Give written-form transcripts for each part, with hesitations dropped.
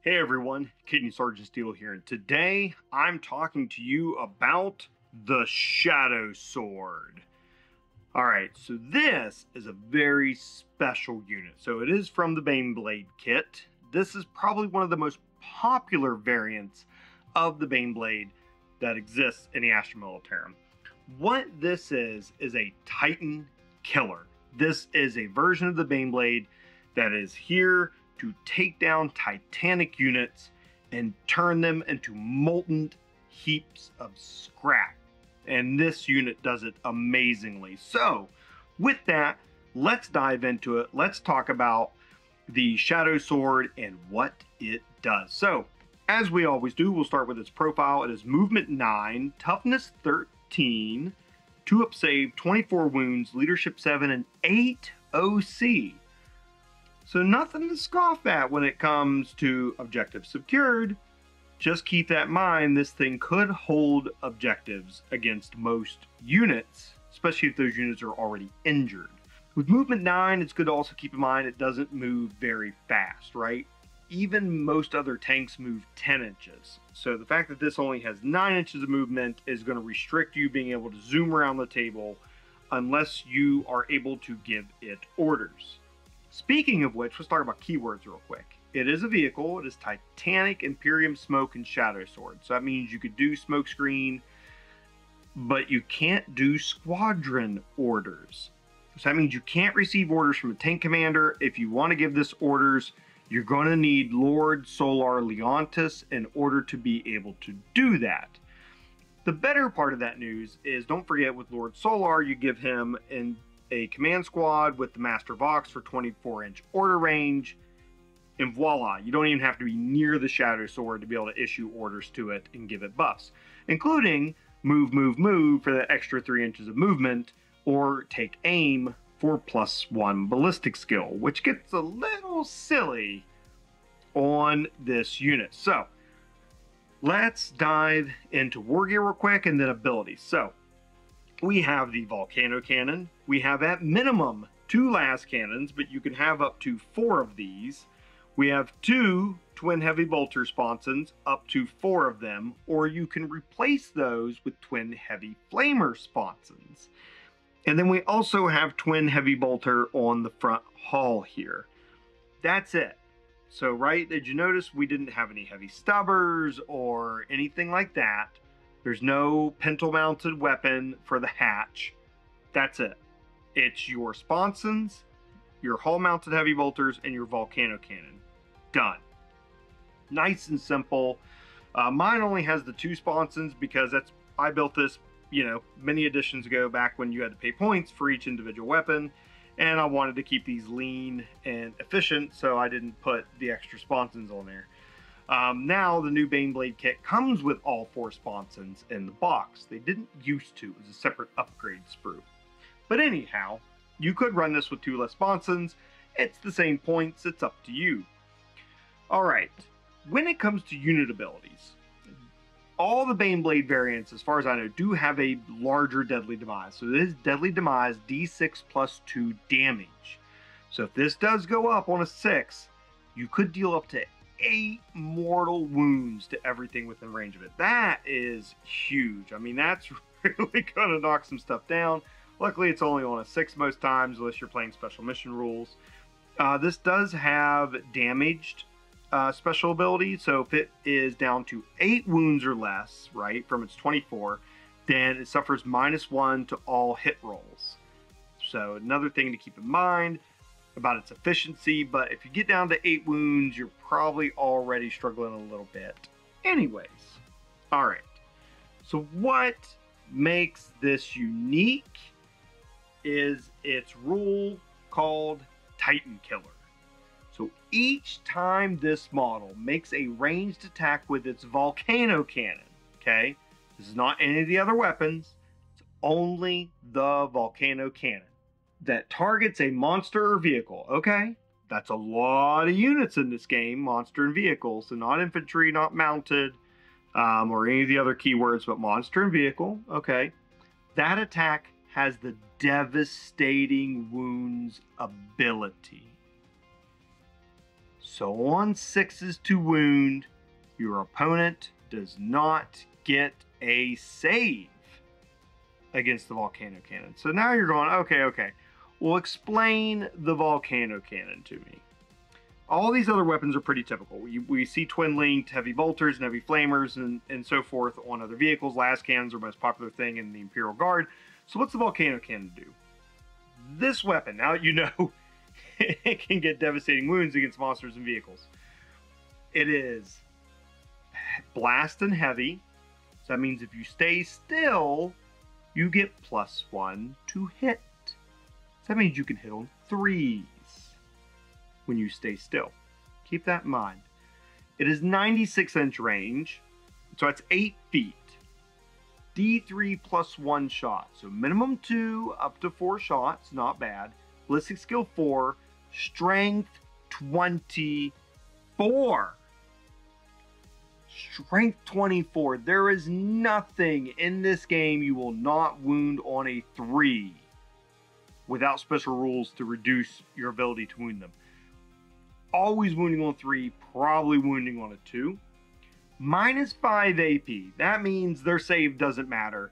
Hey everyone, Kidney Sergeant Steel here, and today I'm talking to you about the Shadowsword. Alright, so this is a very special unit. So it is from the Baneblade kit. This is probably one of the most popular variants of the Baneblade that exists in the Astra Militarum. What this is a Titan killer. This is a version of the Baneblade that is here to take down Titanic units and turn them into molten heaps of scrap. And this unit does it amazingly. So, with that, let's dive into it. Let's talk about the Shadowsword and what it does. So, as we always do, we'll start with its profile. It is movement 9, toughness 13, 2-up save, 24 wounds, leadership 7, and 8 OC. So nothing to scoff at when it comes to objectives secured. Just keep that in mind, this thing could hold objectives against most units, especially if those units are already injured. With movement 9, it's good to also keep in mind it doesn't move very fast, right? Even most other tanks move 10 inches. So the fact that this only has 9 inches of movement is going to restrict you being able to zoom around the table unless you are able to give it orders. Speaking of which, let's talk about keywords real quick. It is a vehicle. It is Titanic, Imperium, Smoke, and Shadowsword. So that means you could do Smokescreen, but you can't do Squadron orders. So that means you can't receive orders from a tank commander. If you want to give this orders, you're going to need Lord Solar Leontis in order to be able to do that. The better part of that news is, don't forget, with Lord Solar, you give him a command squad with the Master Vox for 24-inch order range, and voila, you don't even have to be near the Shadowsword to be able to issue orders to it and give it buffs, including move, move, move for the extra 3 inches of movement, or take aim for +1 ballistic skill, which gets a little silly on this unit. So let's dive into Wargear real quick and then abilities. So we have the Volcano Cannon. We have at minimum 2 las cannons, but you can have up to 4 of these. We have 2 twin heavy bolter sponsons, up to 4 of them, or you can replace those with twin heavy flamer sponsons. And then we also have twin heavy bolter on the front hull here. That's it. So, right, did you notice we didn't have any heavy stubbers or anything like that? There's no pintle-mounted weapon for the hatch. That's it. It's your sponsons, your hull-mounted heavy bolters, and your volcano cannon. Done. Nice and simple. Mine only has the 2 sponsons because I built this, many editions ago, back when you had to pay points for each individual weapon, and I wanted to keep these lean and efficient, so I didn't put the extra sponsons on there. Now the new Baneblade kit comes with all 4 sponsons in the box. They didn't used to. It was a separate upgrade sprue. But anyhow, you could run this with 2 less sponsons. It's the same points. It's up to you. Alright, when it comes to unit abilities, all the Baneblade variants, as far as I know, do have a larger Deadly Demise. So this Deadly Demise D6 plus 2 damage. So if this does go up on a 6, you could deal up to 8 mortal wounds to everything within range of it. That is huge. I mean, that's really going to knock some stuff down. Luckily, it's only on a 6 most times, unless you're playing special mission rules. This does have damaged special ability, so if it is down to 8 wounds or less, right, from its 24, then it suffers -1 to all hit rolls. So another thing to keep in mind about its efficiency, but if you get down to 8 wounds, you're probably already struggling a little bit. Anyways, alright, so what makes this unique is its rule called Titan Killer. So each time this model makes a ranged attack with its Volcano Cannon, okay, this is not any of the other weapons, it's only the Volcano Cannon, that targets a monster or vehicle, okay? That's a lot of units in this game, monster and vehicle, so not infantry, not mounted, or any of the other keywords, but monster and vehicle, okay? That attack has the Devastating Wounds ability. So on 6s to wound, your opponent does not get a save against the Volcano Cannon. So now you're going, okay. Well, explain the Volcano Cannon to me. All these other weapons are pretty typical. We see twin-linked heavy bolters and heavy flamers and so forth on other vehicles. Las cannons are the most popular thing in the Imperial Guard. So what's the Volcano Cannon do? This weapon, now you know, it can get devastating wounds against monsters and vehicles. It is blast and heavy. So that means if you stay still, you get +1 to hit. So that means you can hit on 3s when you stay still. Keep that in mind. It is 96-inch range, so that's 8 feet. D3 +1 shot, so minimum 2 up to 4 shots, not bad. Ballistic skill 4, strength 24. Strength 24. There is nothing in this game you will not wound on a 3 without special rules to reduce your ability to wound them. Always wounding on 3, probably wounding on a 2. -5 AP. That means their save doesn't matter.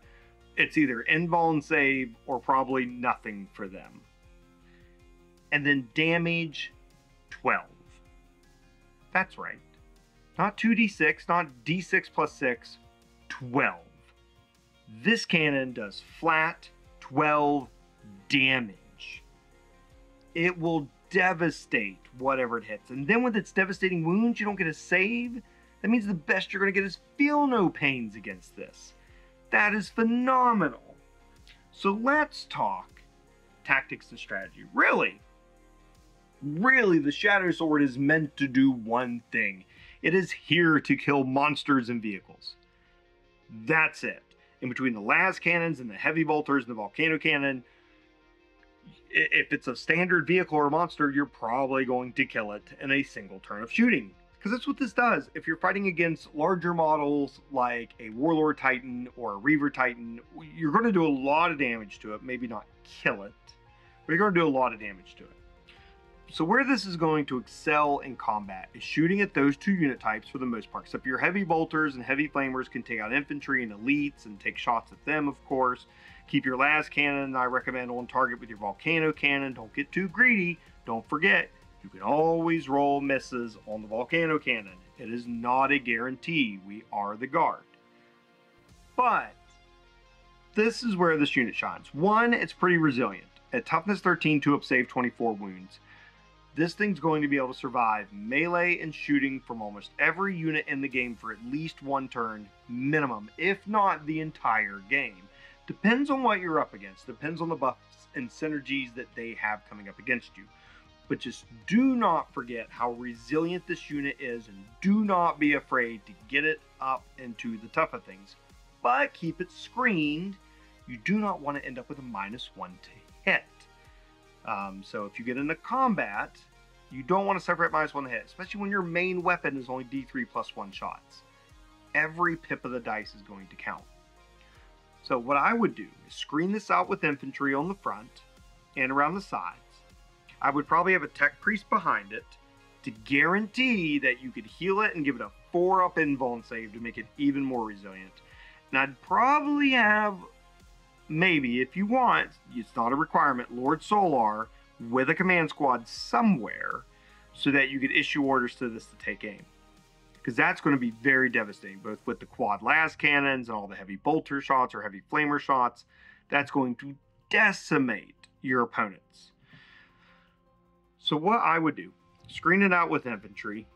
It's either invuln save or probably nothing for them. And then damage 12. That's right. Not 2d6, not d6 + 6, 12. This cannon does flat 12 damage. It will devastate whatever it hits. And then with its devastating wounds, you don't get a save. That means the best you're going to get is feel no pains against this. That is phenomenal. So let's talk tactics and strategy. Really, the Shadowsword is meant to do one thing. It is here to kill monsters and vehicles. That's it. In between the las cannons and the heavy bolters and the volcano cannon, if it's a standard vehicle or monster, you're probably going to kill it in a single turn of shooting. Because that's what this does. If you're fighting against larger models like a Warlord Titan or a Reaver Titan, you're going to do a lot of damage to it. Maybe not kill it, but you're going to do a lot of damage to it. So where this is going to excel in combat is shooting at those two unit types for the most part. Except your heavy bolters and heavy flamers can take out infantry and elites and take shots at them, of course. Keep your las cannon, I recommend, on target with your volcano cannon. Don't get too greedy. Don't forget, you can always roll misses on the volcano cannon. It is not a guarantee. We are the guard. But this is where this unit shines. One, it's pretty resilient. At toughness 13, 2-up save, 24 wounds. This thing's going to be able to survive melee and shooting from almost every unit in the game for at least one turn minimum, if not the entire game. Depends on what you're up against. Depends on the buffs and synergies that they have coming up against you. But just do not forget how resilient this unit is, and do not be afraid to get it up into the tougher things. But keep it screened. You do not want to end up with a -1 to hit. So if you get into combat, you don't want to suffer at -1 to hit, especially when your main weapon is only D3 +1 shots. Every pip of the dice is going to count. So what I would do is screen this out with infantry on the front and around the sides. I would probably have a tech priest behind it to guarantee that you could heal it and give it a 4-up invuln save to make it even more resilient. And I'd probably have, maybe if you want, it's not a requirement, Lord Solar with a command squad somewhere so that you could issue orders to this to take aim. Because that's going to be very devastating, both with the quad las cannons and all the heavy bolter shots or heavy flamer shots. That's going to decimate your opponents. So what I would do, screen it out with infantry,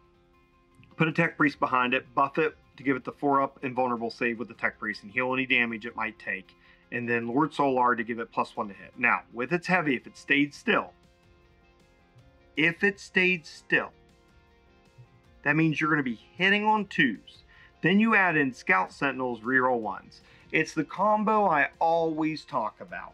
put a tech priest behind it, buff it to give it the 4-up invulnerable save with the tech priest and heal any damage it might take, and then Lord Solar to give it +1 to hit. Now, with its heavy, if it stayed still, that means you're going to be hitting on 2s. Then you add in Scout Sentinels, reroll 1s. It's the combo I always talk about.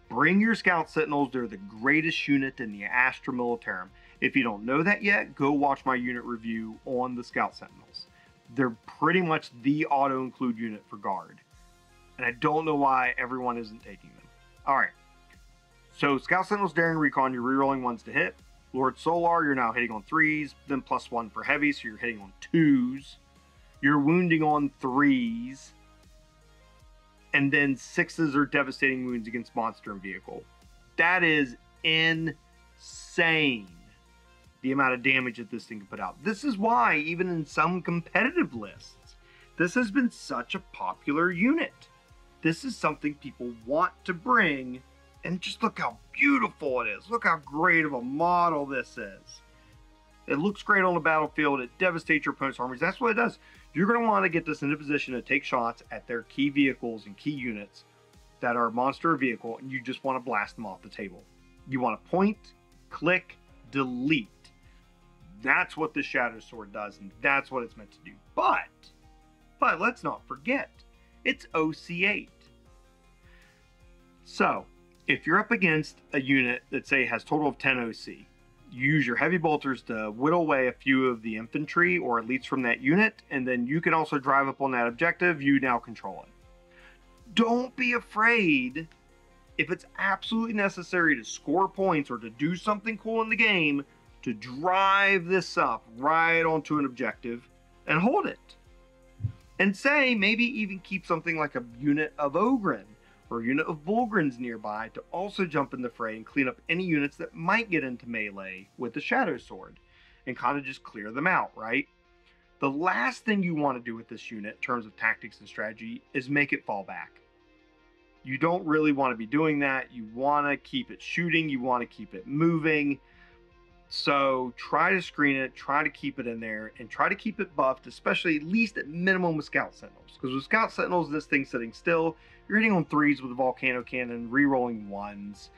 Bring your Scout Sentinels. They're the greatest unit in the Astra Militarum. If you don't know that yet, go watch my unit review on the Scout Sentinels. They're pretty much the auto-include unit for Guard. And I don't know why everyone isn't taking them. Alright. So Scout Sentinels, Daring Recon, you're rerolling 1s to hit. Lord Solar, you're now hitting on 3s, then +1 for heavy, so you're hitting on 2s. You're wounding on 3s. And then 6s are devastating wounds against monster and vehicle. That is insane, the amount of damage that this thing can put out. This is why, even in some competitive lists, this has been such a popular unit. This is something people want to bring, and just look how beautiful it is. Look how great of a model this is. It looks great on the battlefield. It devastates your opponent's armies. That's what it does. You're going to want to get this into position to take shots at their key vehicles and key units that are monster or vehicle, and you just want to blast them off the table. You want to point, click, delete. That's what the Shadowsword does, and that's what it's meant to do. But let's not forget, it's OC8. So, if you're up against a unit that, say, has total of 10 OC, you use your heavy bolters to whittle away a few of the infantry or elites from that unit, and then you can also drive up on that objective. You now control it. Don't be afraid, if it's absolutely necessary to score points or to do something cool in the game, to drive this up right onto an objective and hold it. And say, maybe even keep something like a unit of Ogren or a unit of Volgrins nearby to also jump in the fray and clean up any units that might get into melee with the Shadowsword and kind of just clear them out, right? The last thing you want to do with this unit in terms of tactics and strategy is make it fall back. You don't really want to be doing that. You want to keep it shooting. You want to keep it moving. So try to screen it, try to keep it in there, and try to keep it buffed, especially at least at minimum with Scout Sentinels. Because with Scout Sentinels, this thing's sitting still. You're hitting on 3s with a Volcano Cannon, re-rolling 1s,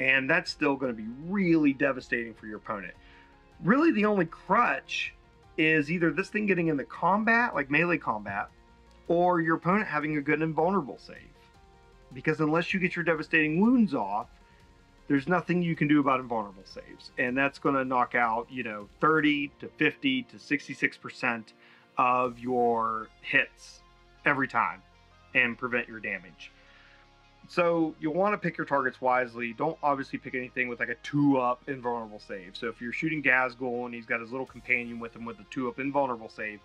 and that's still going to be really devastating for your opponent. Really, the only crutch is either this thing getting into combat, like melee combat, or your opponent having a good invulnerable save. Because unless you get your devastating wounds off, there's nothing you can do about invulnerable saves. And that's going to knock out, 30 to 50 to 66% of your hits every time and prevent your damage. So you'll want to pick your targets wisely. Don't obviously pick anything with like a 2-up invulnerable save. So if you're shooting Gazgul and he's got his little companion with him with a 2-up invulnerable save,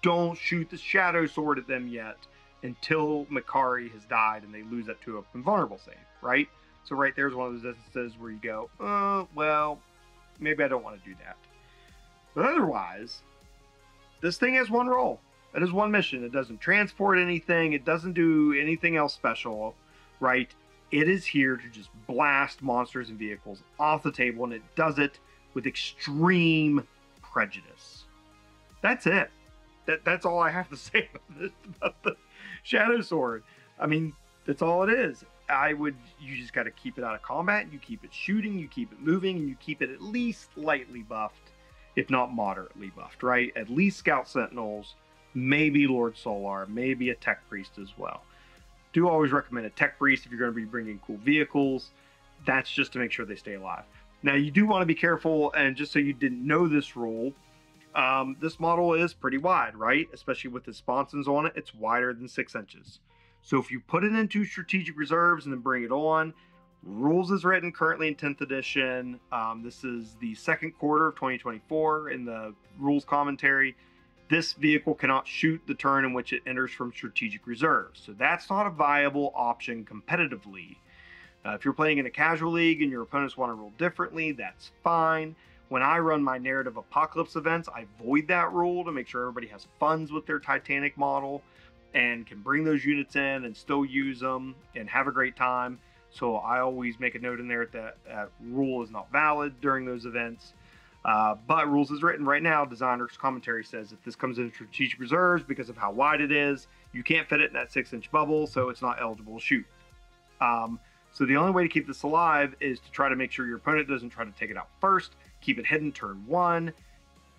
don't shoot the Shadowsword at them yet until Makari has died and they lose that 2-up invulnerable save, right? So right there's one of those instances where you go, well, maybe I don't want to do that. But otherwise, this thing has one role. It has one mission. It doesn't transport anything. It doesn't do anything else special, right? It is here to just blast monsters and vehicles off the table, and it does it with extreme prejudice. That's it. That's all I have to say about the Shadowsword. I mean, that's all it is. You just got to keep it out of combat, you keep it shooting, you keep it moving, and you keep it at least lightly buffed, if not moderately buffed, right? At least Scout Sentinels, maybe Lord Solar, maybe a Tech Priest as well. Do always recommend a Tech Priest if you're going to be bringing cool vehicles. That's just to make sure they stay alive. Now, you do want to be careful, and just so you didn't know this rule, this model is pretty wide, right? Especially with the sponsons on it, it's wider than 6 inches. So if you put it into strategic reserves and then bring it on, rules is written currently in 10th edition. This is the second quarter of 2024 in the rules commentary. This vehicle cannot shoot the turn in which it enters from strategic reserves. So that's not a viable option competitively. If you're playing in a casual league and your opponents want to rule differently, that's fine. When I run my narrative apocalypse events, I void that rule to make sure everybody has funds with their Titanic model and can bring those units in and still use them and have a great time. So I always make a note in there that that rule is not valid during those events. But rules is written right now, designer's commentary says if this comes in strategic reserves because of how wide it is, you can't fit it in that 6-inch bubble, so it's not eligible to shoot. So the only way to keep this alive is to try to make sure your opponent doesn't try to take it out first, keep it hidden turn 1,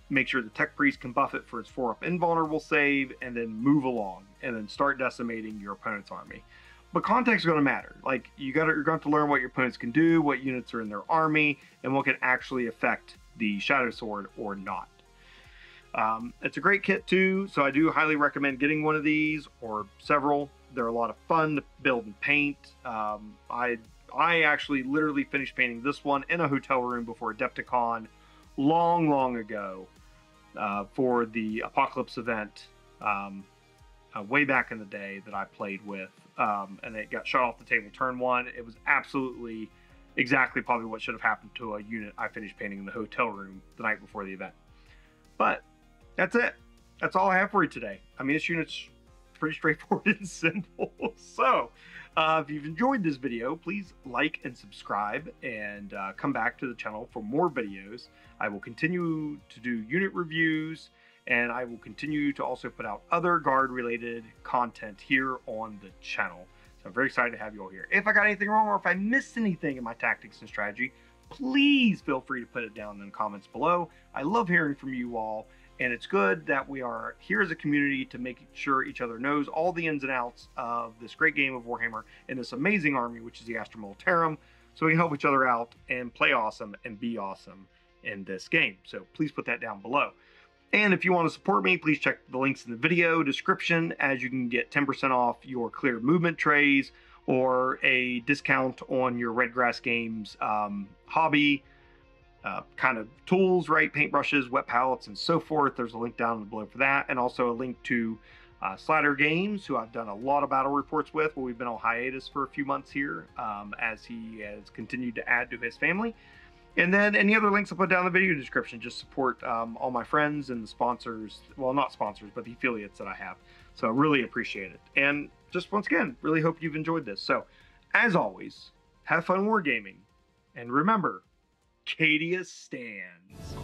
make sure the Tech Priest can buff it for its 4-up invulnerable save, and then move along, and then start decimating your opponent's army. But context is going to matter. Like, you're going to have to learn what your opponents can do, what units are in their army, and what can actually affect the Shadowsword or not. It's a great kit too, so I do highly recommend getting one of these, or several. They're a lot of fun to build and paint. I I actually literally finished painting this one in a hotel room before Adepticon long ago for the Apocalypse event way back in the day that I played with. And it got shot off the table turn one. It was absolutely exactly probably what should have happened to a unit I finished painting in the hotel room the night before the event. But that's it. That's all I have for you today. I mean, this unit's pretty straightforward and simple. So if you've enjoyed this video, please like and subscribe, and come back to the channel for more videos. I will continue to do unit reviews, and I will continue to also put out other guard related content here on the channel. So I'm very excited to have you all here. If I got anything wrong, or if I missed anything in my tactics and strategy, please feel free to put it down in the comments below. I love hearing from you all. And it's good that we are here as a community to make sure each other knows all the ins and outs of this great game of Warhammer and this amazing army, which is the Astra Militarum, so we can help each other out and play awesome and be awesome in this game. So please put that down below. And if you want to support me, please check the links in the video description, as you can get 10% off your clear movement trays or a discount on your Redgrass Games hobby kind of tools, right? Paintbrushes, wet palettes, and so forth. There's a link down below for that, and also a link to Slatter Games, who I've done a lot of battle reports with. Well, we've been on hiatus for a few months here as he has continued to add to his family. And then any other links I'll put down in the video description. Just support all my friends and the sponsors, well, not sponsors, but the affiliates that I have. So I really appreciate it. And just once again, really hope you've enjoyed this. So as always, have fun wargaming, and remember, Cadia stands.